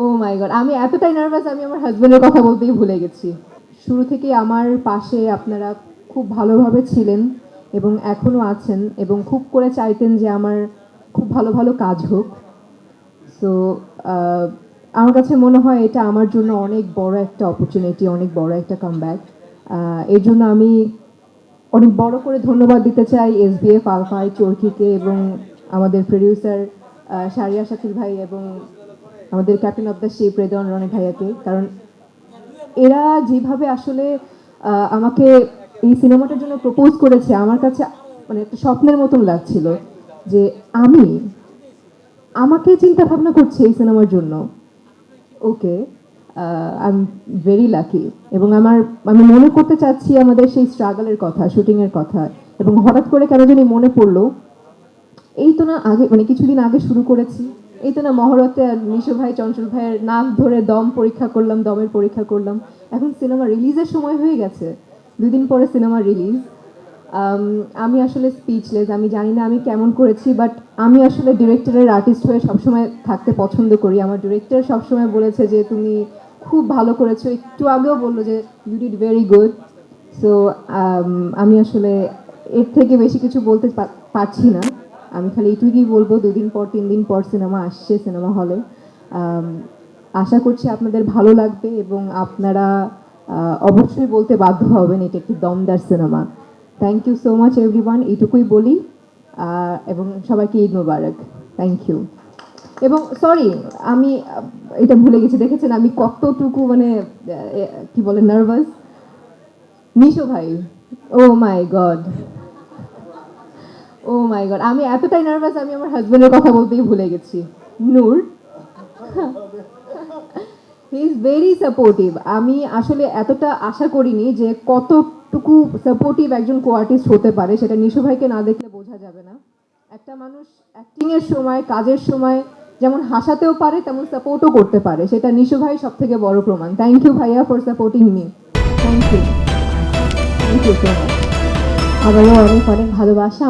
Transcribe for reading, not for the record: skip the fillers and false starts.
ও মাই god, আমি এতটাই nervous আমি আমার হাজবেন্ডের কথা বলতেই ভুলে গেছি। শুরু থেকেই আমার পাশে আপনারা খুব ভালোভাবে ছিলেন এবং এখনো আছেন এবং খুব করে চাইতেন যে আমার খুব ভালো ভালো কাজ হোক। সো আমার কাছে মনে হয় এটা আমার জন্য অনেক বড় একটা অপরচুনিটি, অনেক বড় একটা কামব্যাক। এর জন্য আমি অনেক বড় করে ধন্যবাদ দিতে চাই এসবিএফ আলফাই চরকিকে এবং আমাদের প্রডিউসার শারিয়া শাকিল ভাই এবং আমাদের captain of the ship Redwan Roni ভাইয়াকে। কারণ এরা যেভাবে আসলে আমাকে এই সিনেমাটার জন্য প্রপোজ করেছে, আমার কাছে মানে একটা স্বপ্নের মতন লাগছিল যে আমি আমাকে চিন্তা ভাবনা করছে এই সিনেমার জন্য। ওকে, আই এম ভেরি লাকি। এবং আমি মনে করতে চাচ্ছি আমাদের সেই স্ট্রাগলের কথা, শুটিংয়ের কথা। এবং হঠাৎ করে কেন জানি মনে পড়লো, এই তো না আগে মানে কিছুদিন আগে শুরু করেছি, এই তো না মহরতে আর মিশু ভাই চঞ্চল ভাইয়ের নাক ধরে দম পরীক্ষা করলাম, দমের পরীক্ষা করলাম। এখন সিনেমা রিলিজের সময় হয়ে গেছে, 2 দিন পরে সিনেমা রিলিজ। আমি আসলে স্পিচলেস, আমি জানি না আমি কেমন করেছি, বাট আমি আসলে ডিরেক্টরের আর্টিস্ট হয়ে সবসময় থাকতে পছন্দ করি। আমার ডিরেক্টর সবসময় বলেছে যে তুমি খুব ভালো করেছো, একটু আগেও বললো যে you did very good. So আমি আসলে এর থেকে বেশি কিছু বলতে পারছি না। আমি খালি এইটুকুই বলবো, 2 দিন পর 3 দিন পর সিনেমা আসছে সিনেমা হলে। আশা করছি আপনাদের ভালো লাগবে এবং আপনারা অবশ্যই বলতে বাধ্য হবেন এটা একটি দমদার cinema. Thank you so much everyone, এইটুকুই বলি। এবং সবাইকে ঈদ মোবারক। Thank you. এবং সরি, আমি এটা ভুলে গেছি, দেখেছেন আমি কতটুকু মানে কি বলে নার্ভাস। মিশো ভাই, ও মাই গড, ও মাই গড, আমি এতটাই নার্ভাস আমি আমার হাজবেন্ডের কথা বলতেই ভুলে গেছি। নূর, হি ইজ ভেরি সাপোর্টিভ। আমি আসলে এতটা আশা করিনি যে কতটুকু সাপোর্টিভ একজন কো আর্টিস্ট হতে পারে, সেটা নিশু ভাইকে না দেখলে বোঝা যাবে না। একটা মানুষ অ্যাক্টিং এর সময়, কাজের সময় যেমন হাসাতেও পারে তেমন সাপোর্টও করতে পারে, সেটা নিশু ভাই সব থেকে বড় প্রমাণ। থ্যাংক ইউ ভাইয়া for supporting me. Thank you, thank you so much. আবারও অনেক অনেক ভালোবাসা।